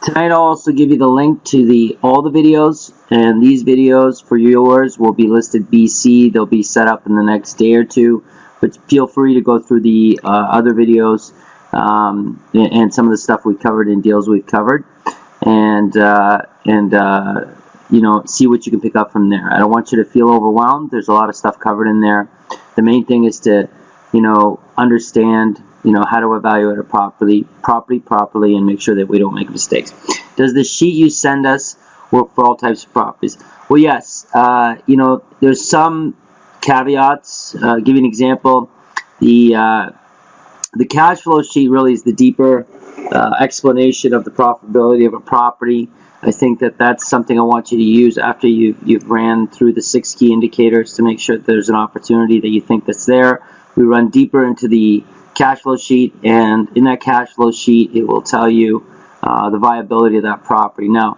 Tonight I'll also give you the link to all the videos, and these videos for yours will be listed BC. They'll be set up in the next day or two, but feel free to go through the other videos and some of the stuff we covered and deals we've covered, and you know, see what you can pick up from there. I don't want you to feel overwhelmed. There's a lot of stuff covered in there. The main thing is to, you know, understand, you know, how to evaluate a property properly and make sure that we don't make mistakes. Does the sheet you send us work for all types of properties? Well, yes. You know, there's some caveats. Give you an example. The cash flow sheet really is the deeper explanation of the profitability of a property. I think that that's something I want you to use after you've ran through the 6 key indicators to make sure that there's an opportunity that you think that's there. We run deeper into the cash flow sheet, and in that cash flow sheet it will tell you the viability of that property. Now,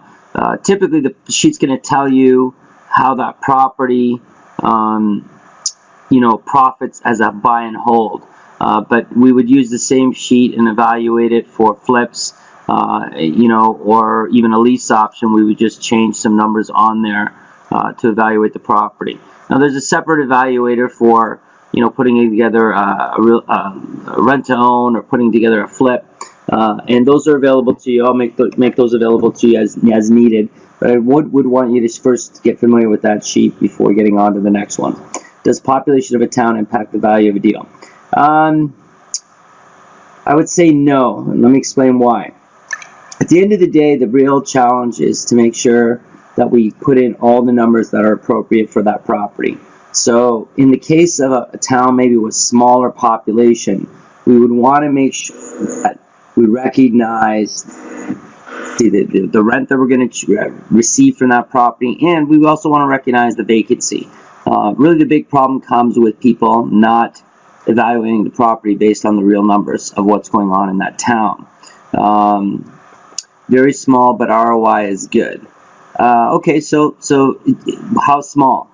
typically the sheet's going to tell you how that property you know, profits as a buy and hold. But we would use the same sheet and evaluate it for flips, you know, or even a lease option. We would just change some numbers on there to evaluate the property. Now, there's a separate evaluator for, you know, putting together a rent to own or putting together a flip, and those are available to you. I'll make those available to you as needed. But I would want you to first get familiar with that sheet before getting on to the next one. Does population of a town impact the value of a deal? I would say no, and let me explain why. At the end of the day, the real challenge is to make sure that we put in all the numbers that are appropriate for that property. So in the case of a town maybe with smaller population, we would want to make sure that we recognize the rent that we're going to receive from that property, and we also want to recognize the vacancy. Really the big problem comes with people not evaluating the property based on the real numbers of what's going on in that town. Very small, but ROI is good. Okay, so how small?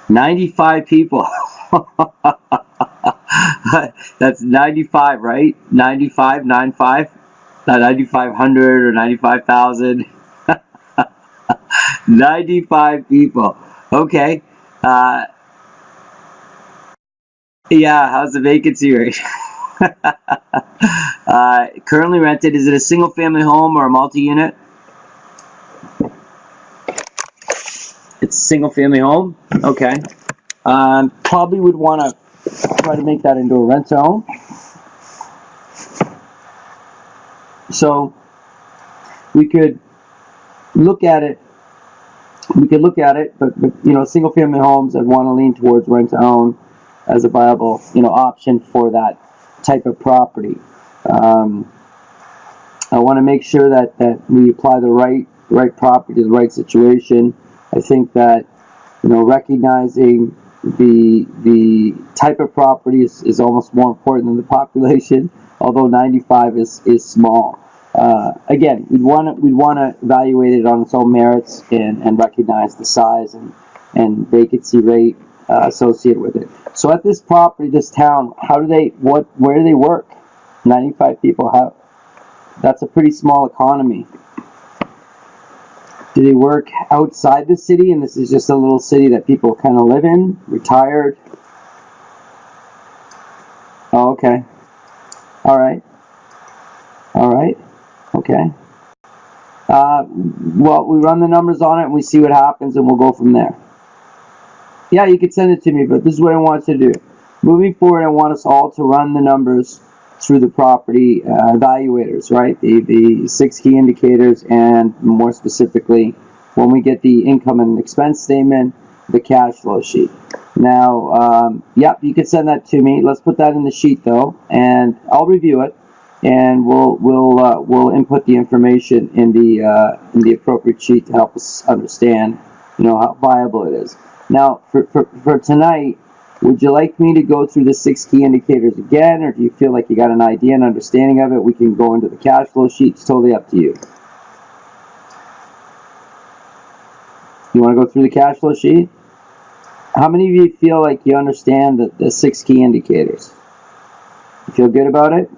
$95 people. That's 95, right? 95, 95, not 9,500 or 95,000. 95 people. Okay. Yeah, how's the vacancy rate? Currently rented, is it a single family home or a multi-unit? It's a single family home? Okay. Probably would want to try to make that into a rent to own. So we could look at it. But you know, single family homes, I'd want to lean towards rent to own as a viable, you know, option for that type of property. I want to make sure that we apply the right property to the right situation. I think that, you know, recognizing the type of property is almost more important than the population, although 95 is small. Again, we'd want to evaluate it on its own merits and recognize the size and vacancy rate associated with it. So at this property, this town, where do they work? 95 people. That's a pretty small economy. Do they work outside the city, and this is just a little city that people kind of live in, retired? Oh, okay. All right. Okay. Well, we run the numbers on it, and we see what happens, and we'll go from there. Yeah, you can send it to me, but this is what I want to do. Moving forward, I want us all to run the numbers through the property evaluators, right? The 6 key indicators, and more specifically, when we get the income and expense statement, the cash flow sheet. Now, yep, you can send that to me. Let's put that in the sheet though, and I'll review it, and we'll input the information in the appropriate sheet to help us understand, you know, how viable it is. Now, for tonight, would you like me to go through the 6 key indicators again, or do you feel like you got an idea and understanding of it? We can go into the cash flow sheet. It's totally up to you. You want to go through the cash flow sheet? How many of you feel like you understand the 6 key indicators? Feel good about it?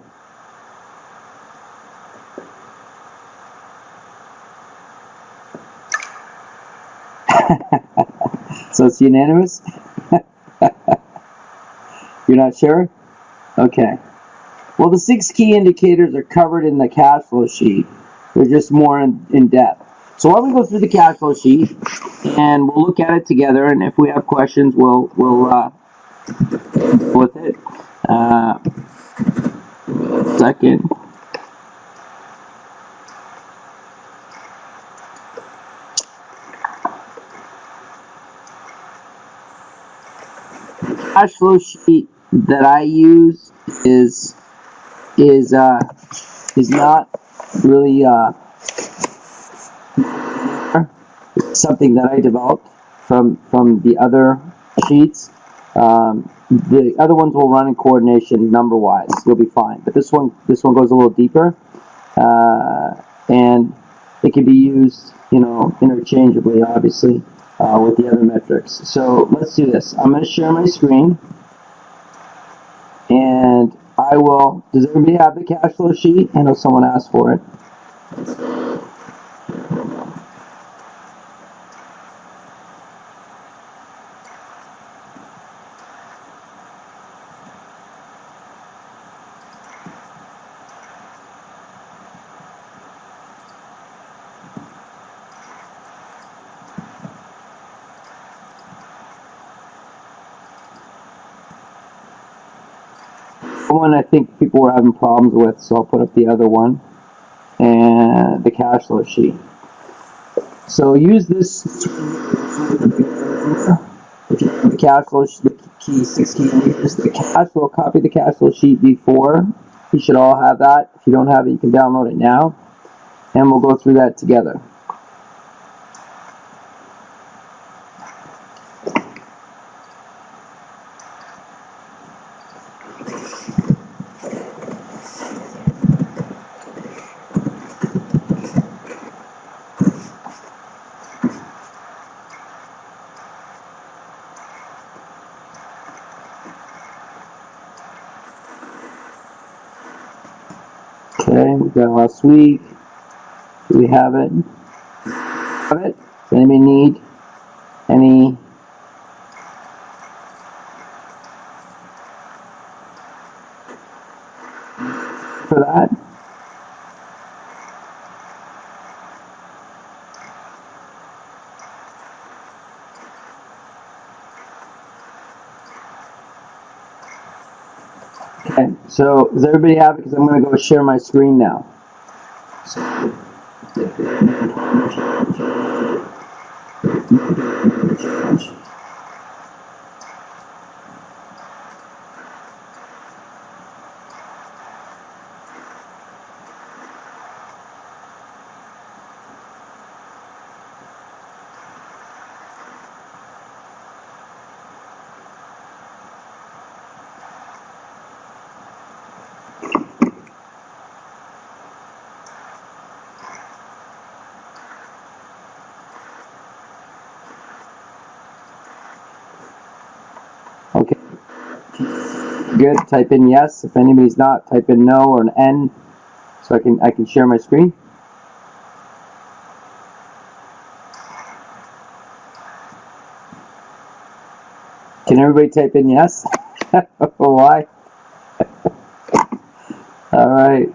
So it's unanimous? You're not sure? Okay. Well, the 6 key indicators are covered in the cash flow sheet. They're just more in depth. So why don't we go through the cash flow sheet and we'll look at it together, and if we have questions, we'll deal with it. Second. Cash flow sheet that I use is not really something that I developed from the other sheets. The other ones will run in coordination number wise. You'll be fine. But this one goes a little deeper, and it can be used, interchangeably, obviously, with the other metrics. So let's do this. I'm going to share my screen, and I will. Does everybody have the cash flow sheet? I know someone asked for it. One I think people were having problems with, so I'll put up the other one and the cash flow sheet. So use this the cash flow sheet, the key 6 key indicators, the cash flow. Copy the cash flow sheet before. You should all have that. If you don't have it, you can download it now, and we'll go through that together. Okay, we got last week. Do we have it? Have it? Does anybody need any? For that? Okay, so does everybody have it? Because I'm going to go share my screen now. Okay. Good. Type in yes. If anybody's not, type in no or an N, so I can share my screen. Can everybody type in yes? Why? All right.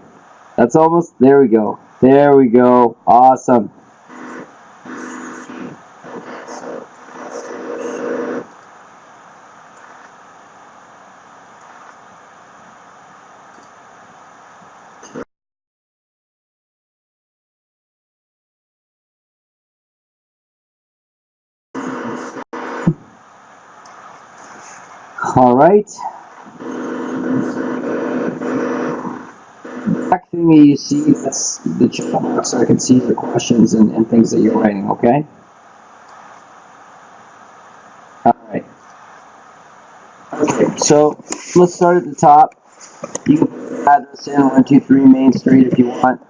That's almost. There we go. There we go. Awesome. All right. Back thing that you see, that's the chat box, so I can see the questions and things that you're writing, okay? All right. Okay, so let's start at the top. You can add this in 123 Main Street if you want.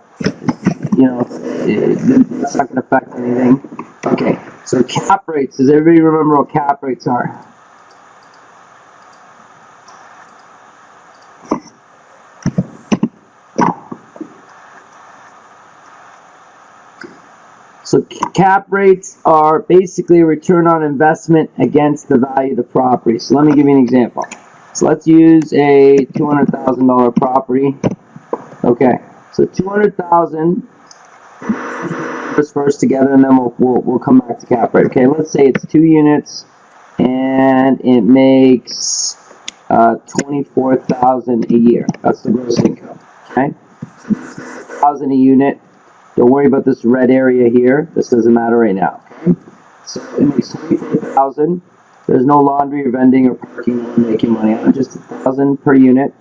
It's not going to affect anything. Okay, so cap rates. Does everybody remember what cap rates are? So cap rates are basically return on investment against the value of the property. So let me give you an example. So let's use a $200,000 property. Okay, so 200,000 first together, and then we'll come back to cap rate. Okay, let's say it's 2 units, and it makes 24,000 a year. That's the gross income. Okay, 1,000 a unit. Don't worry about this red area here. This doesn't matter right now. Okay, so it makes 24,000. There's no laundry or vending or parking that we're making money on. Just 1,000 per unit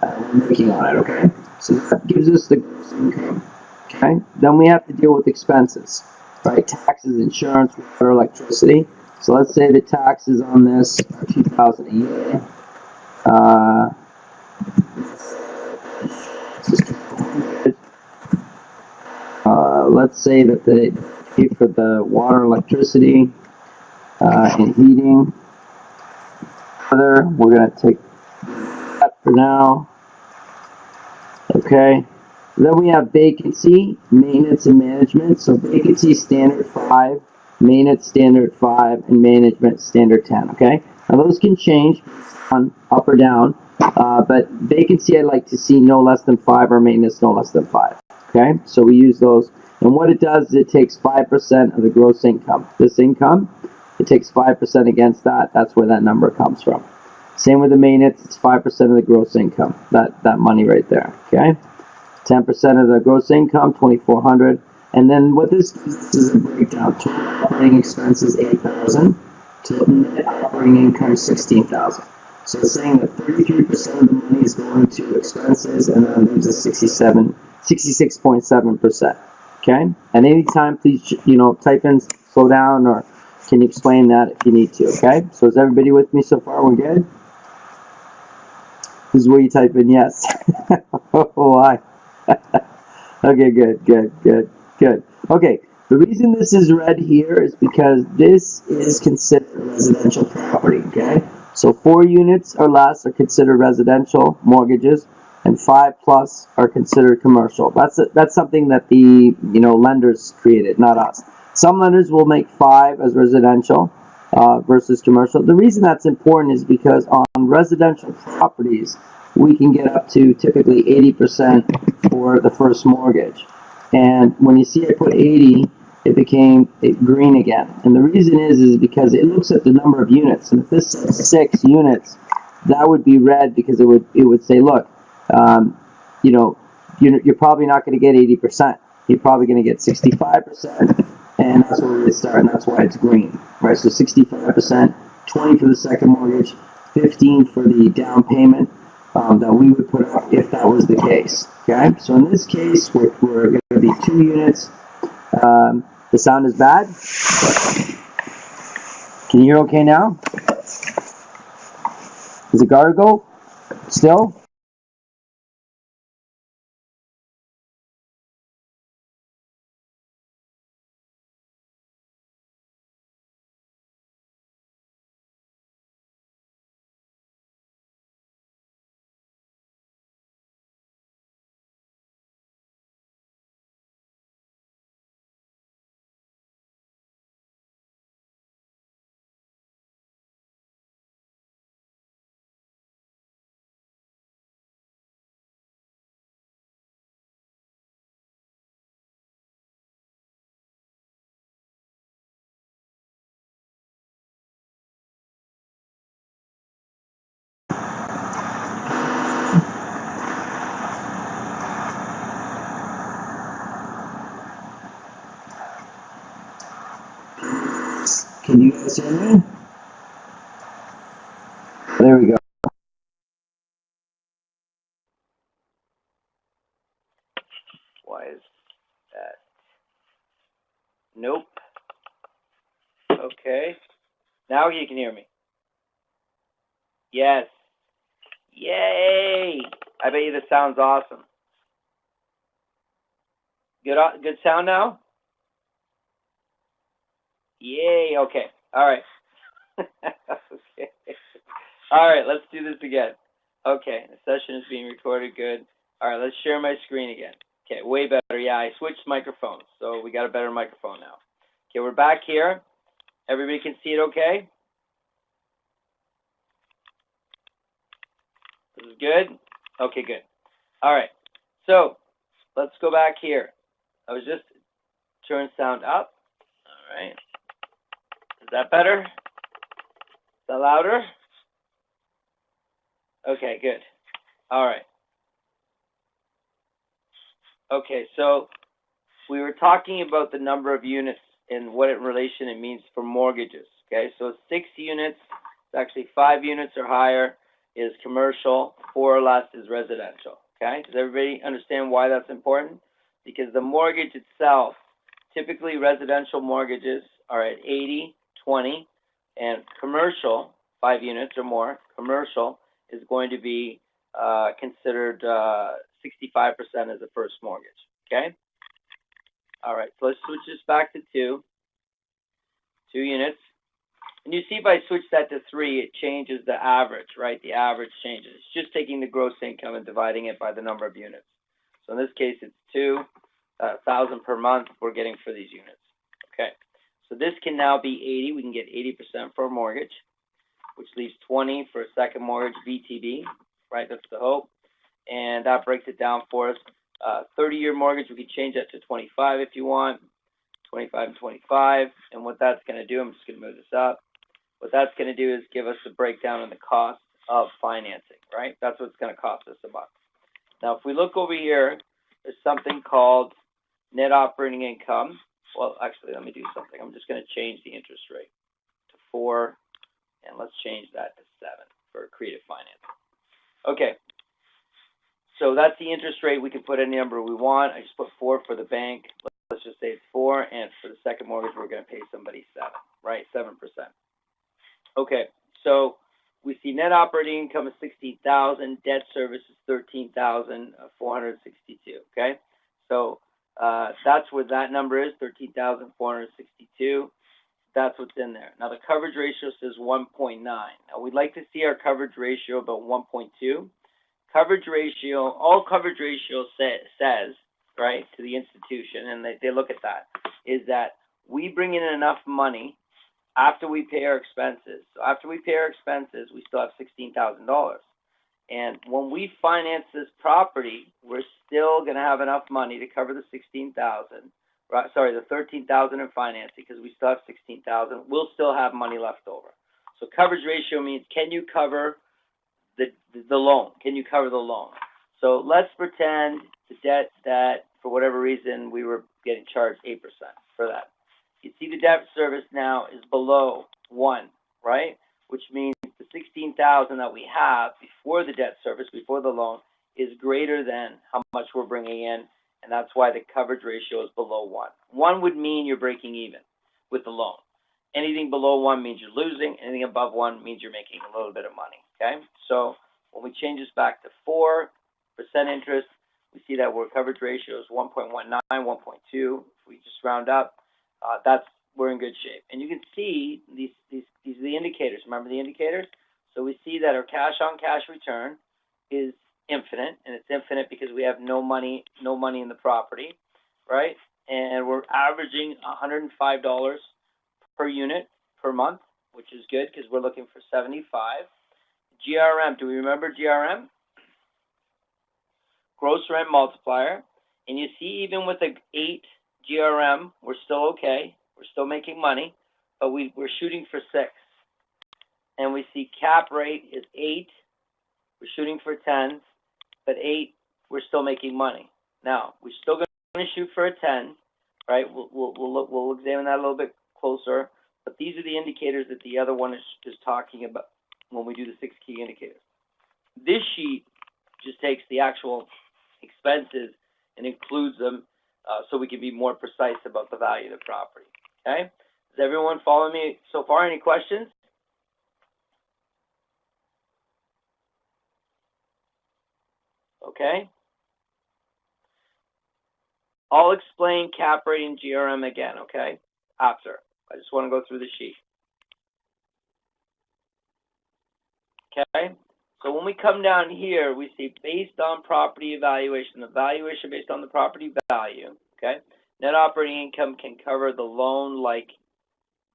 we're making on it. Okay, so that gives us the gross income. Okay, then we have to deal with expenses, right? Taxes, insurance, water, electricity. So let's say the taxes on this are 2,000 a year. Let's say that they pay for the water, electricity, and heating. We're going to take that for now. Okay. Then we have vacancy, maintenance, and management. So vacancy standard 5, maintenance standard 5, and management standard 10. Okay. Now those can change on up or down, but vacancy I like to see no less than 5, or maintenance no less than 5. Okay. So we use those, and what it does is it takes 5% of the gross income. This income, it takes 5% against that. That's where that number comes from. Same with the maintenance. It's 5% of the gross income. That money right there. Okay. 10% of the gross income, 2,400, and then what this is a breakdown. Total operating expenses 8,000, total net operating income 16,000. So it's saying that 33% of the money is going to expenses, and then leaves us 66.7%. Okay, at any time, please type in slow down, or can you explain that if you need to? Okay, so is everybody with me so far? We're good. This is where you type in yes. Why? Okay, good. Okay, the reason this is red here is because this is considered a residential property, okay? So 4 units or less are considered residential mortgages, and 5 plus are considered commercial. That's something that the lenders created, not us. Some lenders will make 5 as residential versus commercial. The reason that's important is because on residential properties, we can get up to typically 80% for the first mortgage. And when you see I put 80, it became green again. And the reason is because it looks at the number of units. And if this says 6 units, that would be red, because it would say, look, you're probably not going to get 80%. You're probably going to get 65%, and that's where we start, and that's why it's green, right? So 65%, 20 for the second mortgage, 15 for the down payment that we would put up if that was the case. Okay, so in this case, we're going to be 2 units. The sound is bad. Can you hear okay now? Is it gargle still? Can you guys hear me? There we go. Why is that? Nope. Okay. Now you can hear me. Yes. Yay! I bet you this sounds awesome. Good sound now? Yay, okay. All right. Okay. All right, let's do this again. Okay, the session is being recorded. Good. All right, let's share my screen again. Okay, way better. Yeah, I switched microphones, so we got a better microphone now. Okay, we're back here. Everybody can see it okay? This is good? Okay, good. All right, so let's go back here. I was just turn sound up. All right. Is that better? Is that louder? Okay, good. All right. Okay, so we were talking about the number of units and what relation it means for mortgages. Okay, so 6 units, it's actually 5 units or higher is commercial, 4 or less is residential. Okay, does everybody understand why that's important? Because the mortgage itself, typically residential mortgages are at 80, 20, and commercial, 5 units or more, commercial is going to be considered 65% as a first mortgage. Okay. All right, so let's switch this back to 2 units. And you see if I switch that to 3, it changes the average, right? The average changes. It's just taking the gross income and dividing it by the number of units. So in this case, it's 2,000 per month we're getting for these units. Okay, so this can now be 80. We can get 80% for a mortgage, which leaves 20 for a second mortgage, VTB, right? That's the hope. And that breaks it down for us. 30-year mortgage, we could change that to 25 if you want, 25 and 25. And what that's going to do, I'm just going to move this up. What that's going to do is give us a breakdown on the cost of financing, right? That's what's going to cost us a month. Now, if we look over here, there's something called net operating income. Well, actually, let me do something. I'm just going to change the interest rate to 4, and let's change that to 7 for creative financing. Okay. So that's the interest rate. We can put any number we want. I just put 4 for the bank. Let's just say it's 4, and for the second mortgage, we're going to pay somebody 7, right? 7%. Okay, so we see net operating income is $16,000, debt service is $13,462. Okay, so that's where that number is, $13,462. That's what's in there. Now the coverage ratio says 1.9. Now we'd like to see our coverage ratio about 1.2. Coverage ratio, all coverage ratio says, right, to the institution, and they look at that, is that we bring in enough money after we pay our expenses. So after we pay our expenses, we still have $16,000. And when we finance this property, we're still going to have enough money to cover the $16,000. Right, sorry, the $13,000 in financing, because we still have $16,000. We'll still have money left over. So coverage ratio means, can you cover the loan? Can you cover the loan? So let's pretend the debt that, for whatever reason, we were getting charged 8% for that. You see the debt service now is below 1, right? Which means the $16,000 that we have before the debt service, before the loan, is greater than how much we're bringing in, and that's why the coverage ratio is below 1. 1 would mean you're breaking even with the loan. Anything below 1 means you're losing. Anything above 1 means you're making a little bit of money, okay? So when we change this back to 4% interest, we see that our coverage ratio is 1.19, 1.2. If we just round up, we're in good shape. And you can see these are the indicators. Remember the indicators? So we see that our cash-on-cash return is infinite, and it's infinite because we have no money in the property, right? And we're averaging $105 per unit per month, which is good because we're looking for 75. GRM, do we remember GRM? Gross rent multiplier. And you see even with an 8 GRM, we're still okay. We're still making money, but we're shooting for 6. And we see cap rate is 8. We're shooting for 10, but 8, we're still making money. Now, we're still going to shoot for a 10, right? We'll examine that a little bit closer. But these are the indicators that the other one is talking about when we do the 6 key indicators. This sheet just takes the actual expenses and includes them so we can be more precise about the value of the property. Okay? Does everyone follow me so far? Any questions? Okay. I'll explain cap rate and GRM again, okay? After. I just want to go through the sheet. Okay? So when we come down here, we see based on property evaluation, the valuation based on the property value, okay? Net operating income can cover the loan, like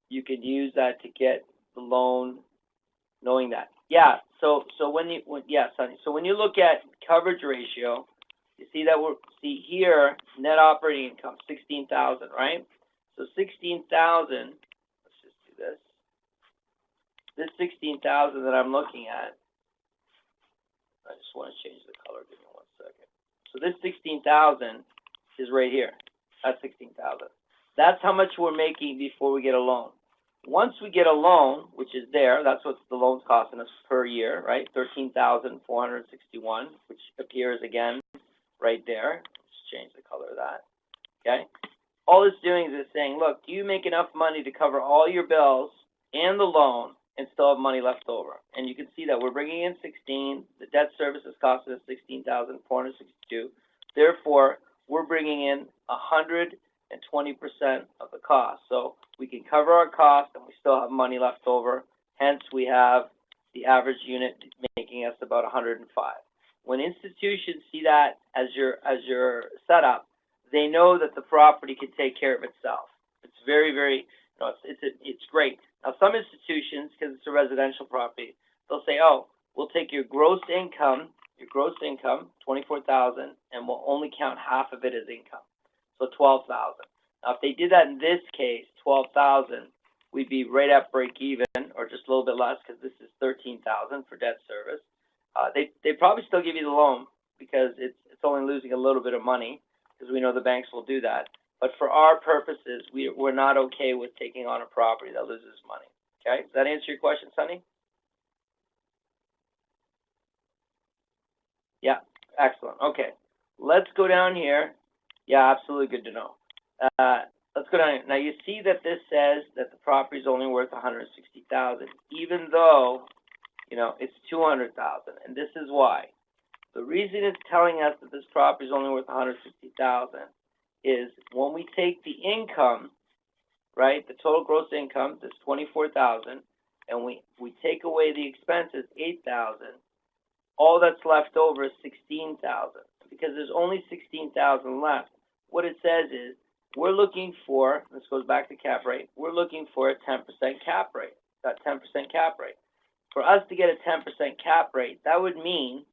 you could use that to get the loan, knowing that. Yeah, so when you look at coverage ratio, you see that see here, net operating income, 16,000, right? So 16,000, let's just do this. This 16,000 that I'm looking at, I just want to change the color. Give me 1 second. So this 16,000 is right here. That's 16,000. That's how much we're making before we get a loan. Once we get a loan, which is there, that's what the loan's costing us per year, right? 13,461, which appears again right there. Let's change the color of that. Okay. All it's doing is it's saying, look, do you make enough money to cover all your bills and the loan and still have money left over? And you can see that we're bringing in 16. The debt service is costing us 16,462. Therefore, we're bringing in 120% of the cost. So we can cover our cost and we still have money left over. Hence, we have the average unit making us about 105. When institutions see that as your setup, they know that the property can take care of itself. It's very, very, it's great. Now, some institutions, because it's a residential property, they'll say, oh, we'll take your gross income, 24,000, and we'll only count half of it as income, so 12,000. Now, if they did that in this case, 12,000, we'd be right at break even, or just a little bit less, because this is 13,000 for debt service. They probably still give you the loan because it's only losing a little bit of money, because we know the banks will do that. But for our purposes, we're not okay with taking on a property that loses money. Okay, does that answer your question, Sonny? Yeah, excellent. Okay, let's go down here. Yeah, absolutely good to know. Let's go down here. Now you see that this says that the property is only worth 160,000, even though it's 200,000, and this is why. The reason it's telling us that this property is only worth 160,000 is when we take the income, right, the total gross income, this 24,000, and we take away the expenses, 8,000. All that's left over is 16,000, because there's only 16,000 left. What it says is we're looking for, this goes back to cap rate, we're looking for a 10% cap rate, that 10% cap rate. For us to get a 10% cap rate, that would mean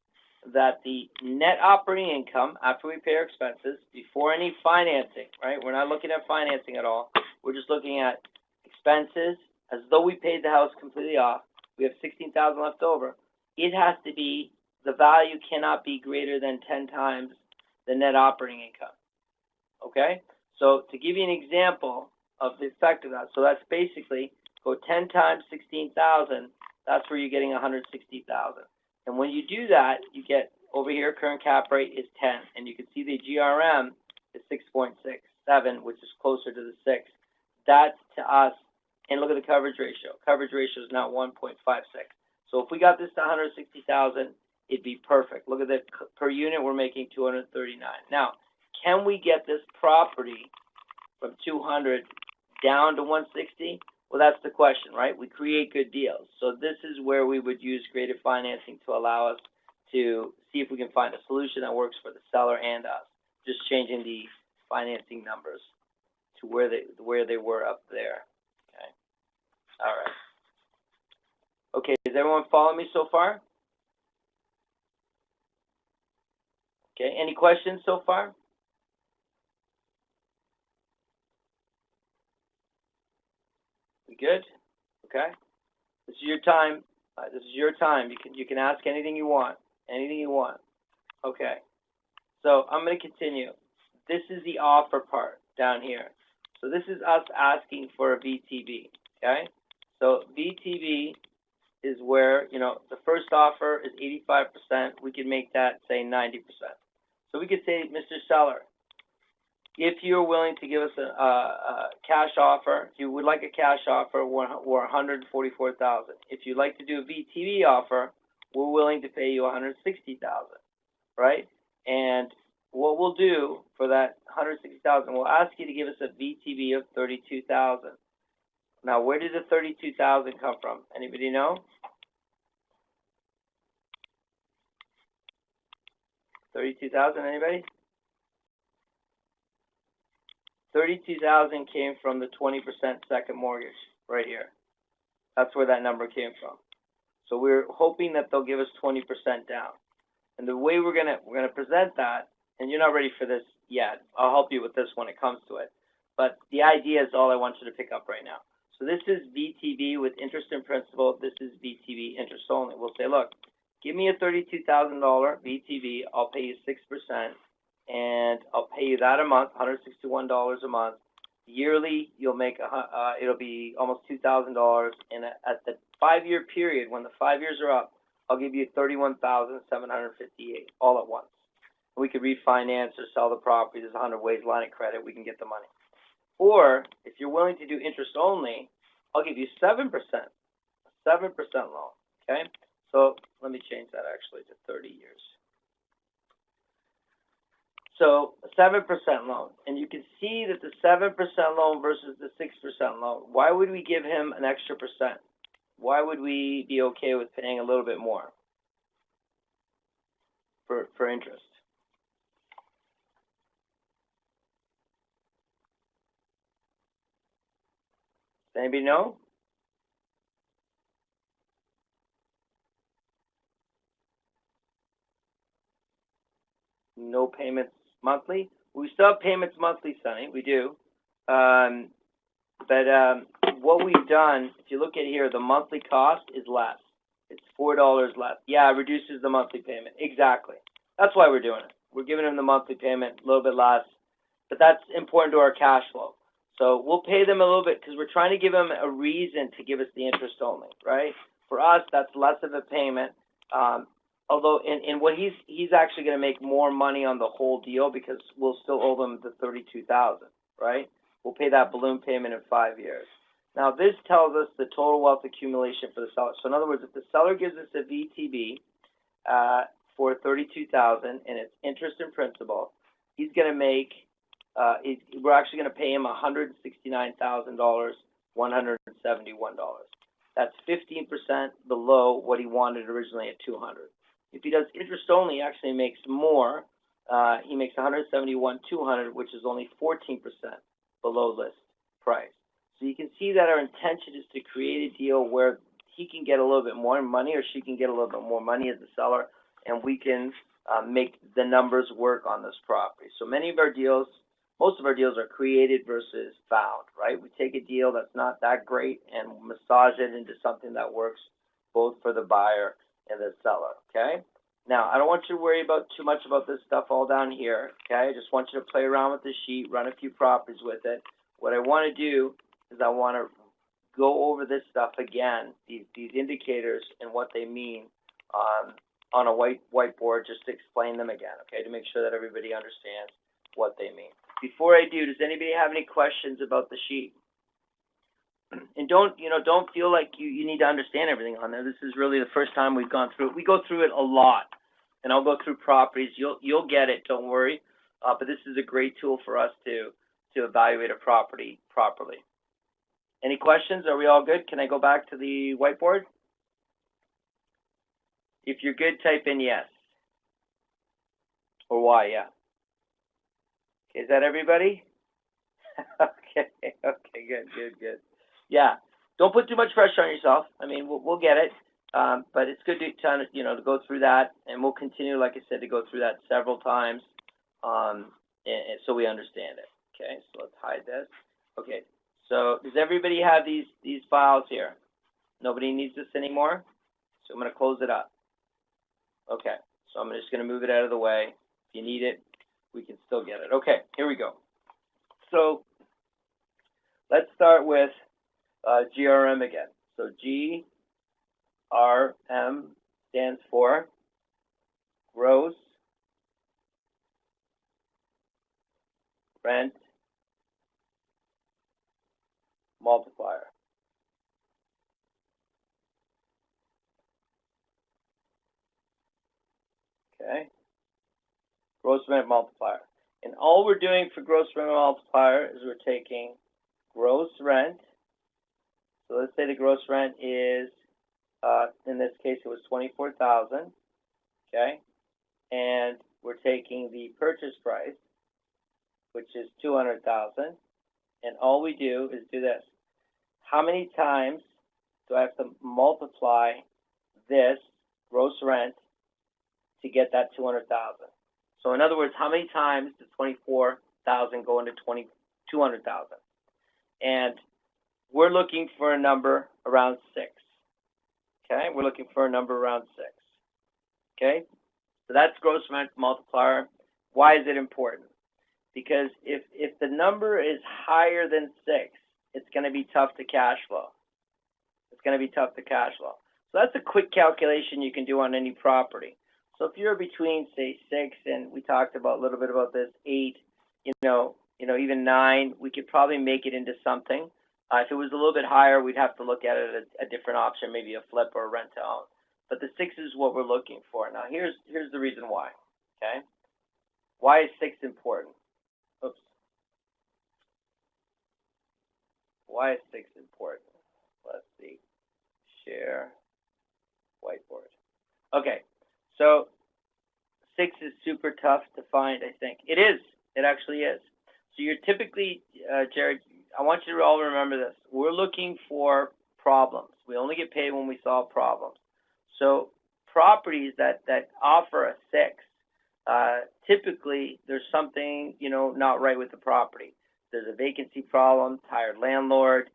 that the net operating income after we pay our expenses, before any financing, right? We're not looking at financing at all. We're just looking at expenses as though we paid the house completely off. We have 16,000 left over. It has to be, the value cannot be greater than 10 times the net operating income. Okay? So to give you an example of the effect of that, so that's basically go 10 times 16,000, that's where you're getting 160,000. And when you do that, you get over here, current cap rate is 10. And you can see the GRM is 6.67, which is closer to the 6. That's to us, and look at the coverage ratio. Coverage ratio is now 1.56. So if we got this to 160,000, it'd be perfect. Look at the per unit, we're making 239. Now, can we get this property from 200 down to 160? Well, that's the question, right? We create good deals. So this is where we would use creative financing to allow us to see if we can find a solution that works for the seller and us. Just changing the financing numbers to where they were up there. Okay. All right. Okay, does everyone follow me so far? Okay, any questions so far? We good? Okay. This is your time. This is your time. You can ask anything you want. Anything you want. Okay. So I'm going to continue. This is the offer part down here. So this is us asking for a VTB. Okay. So VTB is where, the first offer is 85%. We can make that, say, 90%. So we could say, Mr. Seller, if you're willing to give us a cash offer, if you would like a cash offer, we're 144,000. If you'd like to do a VTB offer, we're willing to pay you 160,000, right? And what we'll do for that 160,000, we'll ask you to give us a VTB of 32,000. Now, where did the 32,000 come from? Anybody know? 32,000, anybody? 32,000 came from the 20% second mortgage, right here. That's where that number came from. So we're hoping that they'll give us 20% down. And the way we're gonna present that, and you're not ready for this yet, I'll help you with this when it comes to it. But the idea is all I want you to pick up right now. So this is VTB with interest and principal. This is VTB interest only. We'll say, look, give me a $32,000 VTB. I'll pay you 6%, and I'll pay you that a month, $161 a month. Yearly, you'll make it'll be almost $2,000, and at the 5-year period, when the 5 years are up, I'll give you $31,758 all at once. We could refinance or sell the property. There's 100 ways, line of credit. We can get the money. Or if you're willing to do interest only, I'll give you 7%, 7% loan. Okay. So let me change that actually to 30 years. So a 7% loan, and you can see that the 7% loan versus the 6% loan. Why would we give him an extra percent? Why would we be okay with paying a little bit more for interest? Does anybody know? No payments monthly. We still have payments monthly, Sonny. We do. But what we've done, if you look at here, the monthly cost is less. It's $4 less. Yeah, it reduces the monthly payment. Exactly. That's why we're doing it. We're giving him the monthly payment a little bit less, but that's important to our cash flow. So we'll pay them a little bit because we're trying to give them a reason to give us the interest only, right? For us, that's less of a payment. Although in what he's actually going to make more money on the whole deal because we'll still owe them the $32,000, right? We'll pay that balloon payment in 5 years. Now this tells us the total wealth accumulation for the seller. So in other words, if the seller gives us a VTB for $32,000 and it's interest and principal, he's going to make. We're actually going to pay him $169,171. That's 15% below what he wanted originally at $200,000. If he does interest only, he actually makes more. He makes $171,200, which is only 14% below list price. So you can see that our intention is to create a deal where he can get a little bit more money or she can get a little bit more money as the seller, and we can make the numbers work on this property. So many of our deals, most of our deals are created versus found, right? We take a deal that's not that great and massage it into something that works both for the buyer and the seller, okay? Now, I don't want you to worry about too much about this stuff all down here, okay? I just want you to play around with the sheet, run a few properties with it. What I want to do is I want to go over this stuff again, these indicators and what they mean on a whiteboard, just to explain them again, okay, to make sure that everybody understands what they mean. Before I do, does anybody have any questions about the sheet? And don't feel like you need to understand everything on there. This is really the first time we've gone through it. We go through it a lot, and I'll go through properties. You'll get it, don't worry. But this is a great tool for us to evaluate a property properly. Any questions? Are we all good? Can I go back to the whiteboard? If you're good, type in yes. Or why, yeah. Okay, is that everybody? Okay, good. Yeah, don't put too much pressure on yourself. I mean, we'll get it, but it's good to go through that, and we'll continue, like I said, to go through that several times, and so we understand it. Okay, so let's hide this. Okay, so does everybody have these files here? Nobody needs this anymore, so I'm going to close it up. Okay, so I'm just going to move it out of the way. If you need it, we can still get it. Okay, here we go. So let's start with GRM again. So GRM stands for gross rent multiplier. Okay, gross rent multiplier. And all we're doing for gross rent multiplier is we're taking gross rent. So let's say the gross rent is, in this case, it was $24,000. Okay, and we're taking the purchase price, which is 200,000, and all we do is do this. How many times do I have to multiply this gross rent to get that 200,000? So in other words, how many times does 24,000 go into 200,000? And we're looking for a number around 6. Okay, we're looking for a number around 6. Okay, so that's gross rent multiplier. Why is it important? Because if the number is higher than 6, it's going to be tough to cash flow. It's going to be tough to cash flow. So that's a quick calculation you can do on any property. So if you're between, say, 6 and we talked about a little bit about this, 8, even 9, we could probably make it into something. If it was a little bit higher, we'd have to look at it at a different option, maybe a flip or a rent to own. But the 6 is what we're looking for. Now here's the reason why. Okay, why is 6 important? Oops. Why is 6 important? Let's see. Share whiteboard. Okay, so 6 is super tough to find, I think. It is. It actually is. So you're typically, Jared, I want you to all remember this. We're looking for problems. We only get paid when we solve problems. So properties that offer a 6, typically there's something, not right with the property. There's a vacancy problem, tired landlord,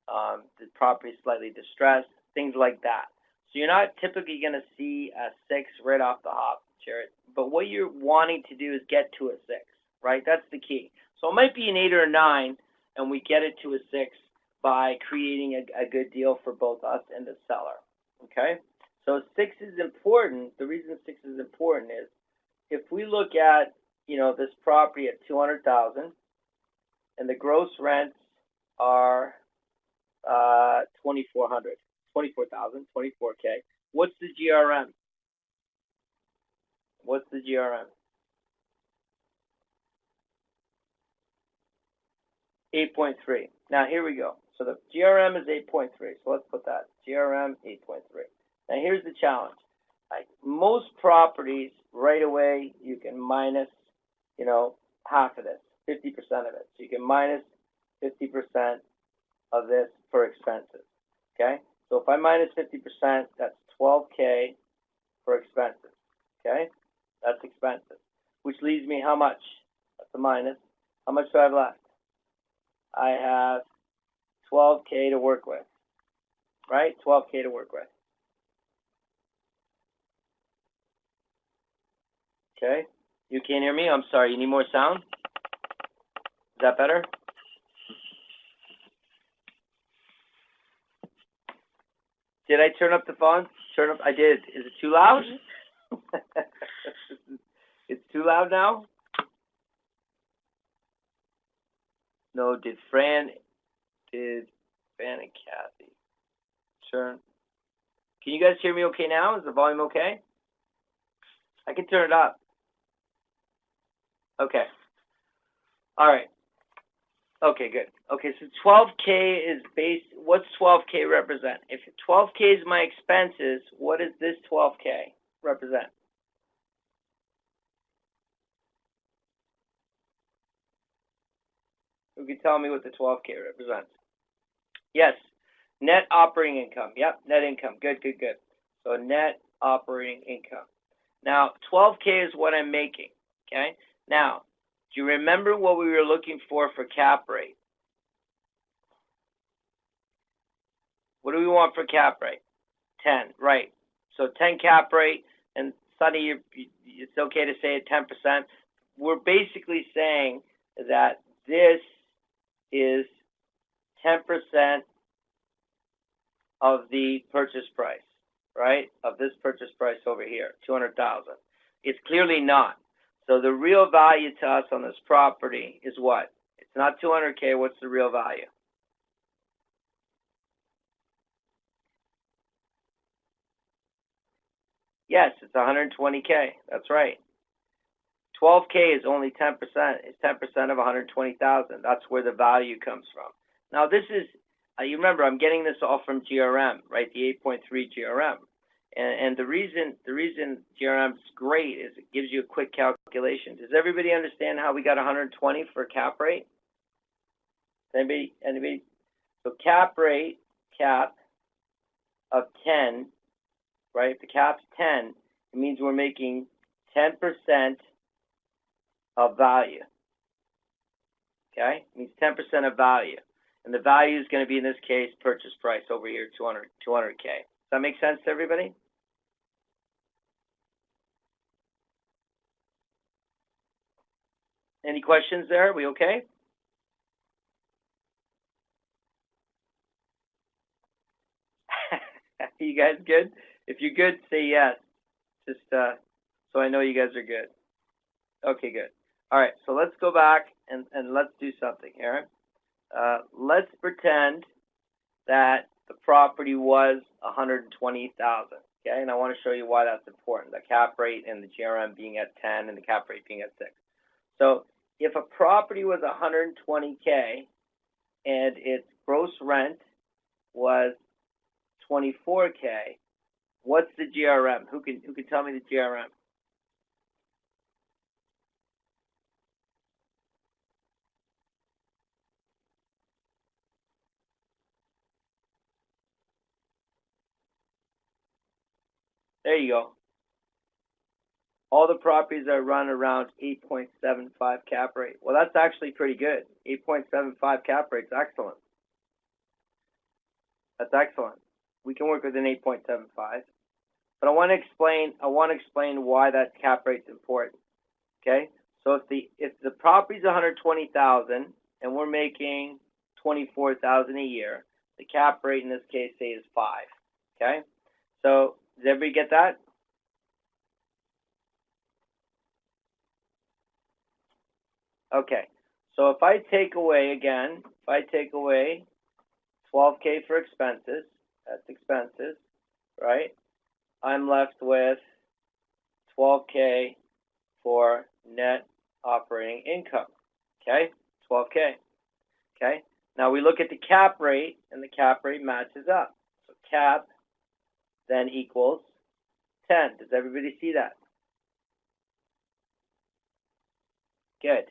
the property is slightly distressed, things like that. So you're not typically going to see a 6 right off the hop, Jared. But what you're wanting to do is get to a 6, right? That's the key. So it might be an 8 or a 9, and we get it to a 6 by creating a good deal for both us and the seller, okay? So 6 is important. The reason 6 is important is if we look at, this property at 200,000 and the gross rents are 24,000, 24K. What's the GRM? What's the GRM? 8.3. Now here we go. So the GRM is 8.3. So let's put that. GRM 8.3. Now here's the challenge. Like most properties, right away you can minus, half of this, 50% of it. So you can minus 50% of this for expenses. Okay? So if I minus 50%, that's 12K for expenses. Okay? That's expenses. Which leaves me how much? That's a minus. How much do I have left? I have 12K to work with. Right? 12K to work with. Okay? You can't hear me? I'm sorry. You need more sound? Is that better? Did I turn up the phone? Turn up. I did. Is it too loud? It's too loud now? No, did Fran and Kathy turn? Can you guys hear me okay now? Is the volume okay? I can turn it up. Okay. All right. Okay, good. Okay, so 12K is based, what's 12K represent? If 12K is my expenses, what does this 12K represent? Who can tell me what the 12K represents? Yes, net operating income. Yep, net income. Good, good, good. So net operating income. Now, 12K is what I'm making, okay? Now, do you remember what we were looking for cap rate? What do we want for cap rate? 10, right. So 10 cap rate, and Sonny, it's okay to say it 10%. We're basically saying that this is 10% of the purchase price, right? Of this purchase price over here, 200,000. It's clearly not. So the real value to us on this property is what? It's not 200K. What's the real value? Yes, it's 120K. That's right. 12K is only 10%. It's 10% of 120,000. That's where the value comes from. Now this is, you remember, I'm getting this all from GRM, right? The 8.3 GRM. And the reason GRM is great is it gives you a quick calculation. Does everybody understand how we got 120 for cap rate? Anybody? So cap rate, cap of 10, right? If the cap's 10, it means we're making 10% of value. Okay? It means 10% of value. And the value is going to be, in this case, purchase price over here, 200K. Does that make sense to everybody? Any questions there? Are we okay? You guys good? If you're good, say yes. Just so I know you guys are good. Okay, good. All right, so let's go back and let's do something here. Let's pretend that the property was 120,000. Okay, and I want to show you why that's important. The cap rate and the GRM being at 10 and the cap rate being at 6. So if a property was 120K and its gross rent was 24K, what's the GRM? Who can tell me the GRM? There you go. All the properties are run around 8.75 cap rate. Well, that's actually pretty good. 8.75 cap rate is excellent. That's excellent. We can work with an 8.75. But I want to explain why that cap rate's important. Okay? So if the property's 120,000 and we're making 24,000 a year, the cap rate in this case, say, is 5. Okay? So does everybody get that? Okay. So if I take away 12K for expenses, that's expenses, right? I'm left with 12K for net operating income. Okay? 12K. Okay? Now we look at the cap rate, and the cap rate matches up. So cap then equals 10. Does everybody see that? Good.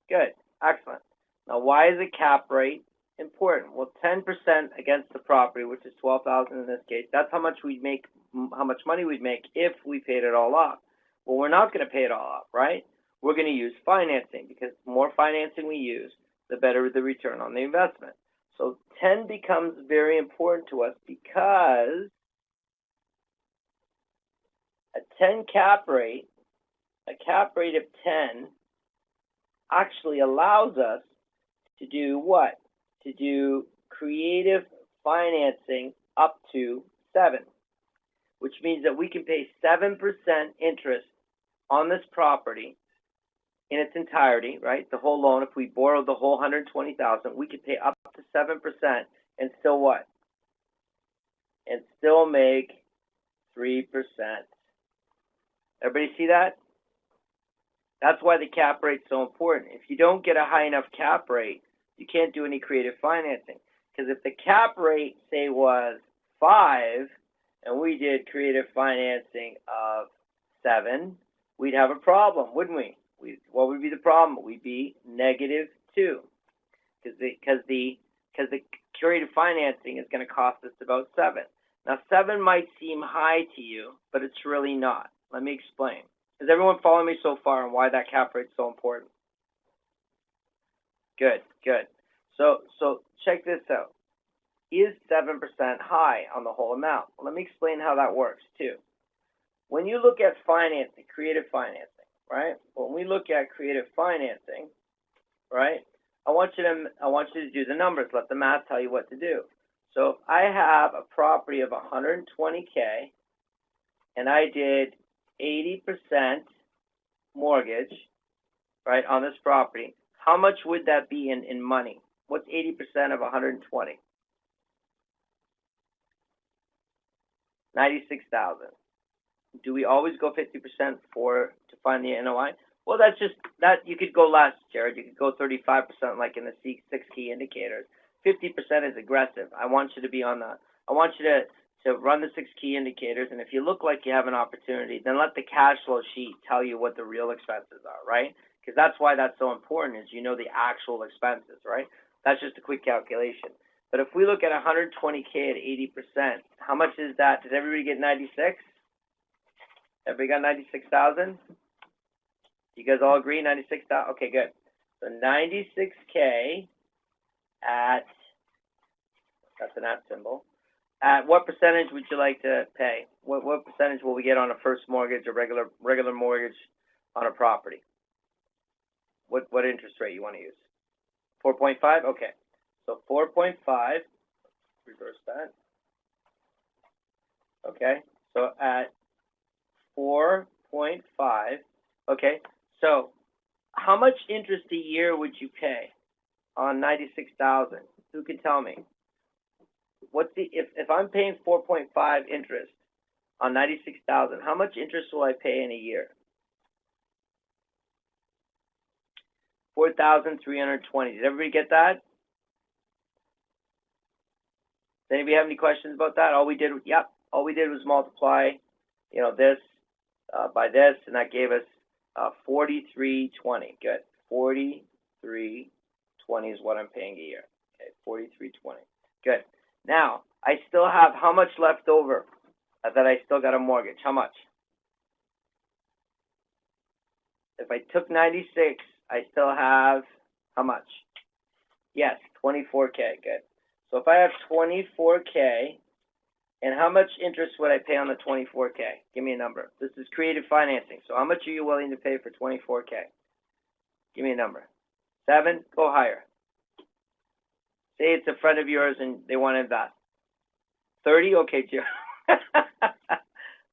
Good. Excellent. Now, why is a cap rate important? Well, 10% against the property, which is 12,000 in this case, that's how much we'd make, how much money we'd make if we paid it all off. Well, we're not going to pay it all off, right? We're going to use financing, because the more financing we use, the better the return on the investment. So 10 becomes very important to us because a 10 cap rate, a cap rate of 10 actually allows us to do what? To do creative financing up to 7, which means that we can pay 7% interest on this property in its entirety, right? The whole loan. If we borrowed the whole 120,000, we could pay up to 7% and still what? And still make 3%. Everybody see that? That's why the cap rate's so important. If you don't get a high enough cap rate, you can't do any creative financing. Because if the cap rate, say, was 5, and we did creative financing of 7, we'd have a problem, wouldn't we? What would be the problem? We'd be -2. Because the creative financing is going to cost us about 7. Now, 7 might seem high to you, but it's really not. Let me explain. Is everyone following me so far on why that cap rate is so important? Good, good. So check this out. Is 7% high on the whole amount? Well, let me explain how that works too. When you look at financing, creative financing, right? When we look at creative financing, right? I want you to do the numbers. Let the math tell you what to do. So if I have a property of 120K, and I did 80% mortgage, right, on this property, how much would that be in money? What's 80% of 120? 96,000. Do we always go 50% to find the NOI? Well, that's just that. You could go less, Jared. You could go 35%, like in the 6 key indicators. 50% is aggressive. I want you to be on the. I want you to run the 6 key indicators, and if you look like you have an opportunity, then let the cash flow sheet tell you what the real expenses are, right? Because that's why that's so important, is you know the actual expenses, right? That's just a quick calculation. But if we look at 120K at 80%, how much is that? Did everybody get 96? Everybody got 96,000? You guys all agree, 96,000? Okay, good. So 96K at, that's an at symbol. At what percentage would you like to pay? What percentage will we get on a first mortgage or regular mortgage on a property? What interest rate you want to use? 4.5? Okay. So 4.5, reverse that. Okay. So at 4.5, okay. So how much interest a year would you pay on 96,000? Who can tell me? What's the, if I'm paying 4.5 interest on 96,000, how much interest will I pay in a year? 4,320. Did everybody get that? Does anybody have any questions about that? All we did was multiply, you know, this by this, and that gave us 4320. Good. 4320 is what I'm paying a year. Okay, 4320. Good. Now, I still have how much left over that I still got a mortgage? How much? If I took 96, I still have how much? Yes, 24K. Good. So if I have 24K, and how much interest would I pay on the 24K? Give me a number. This is creative financing. So how much are you willing to pay for 24K? Give me a number. 7? Go higher. Say it's a friend of yours and they want to invest. 30? Okay, Joe.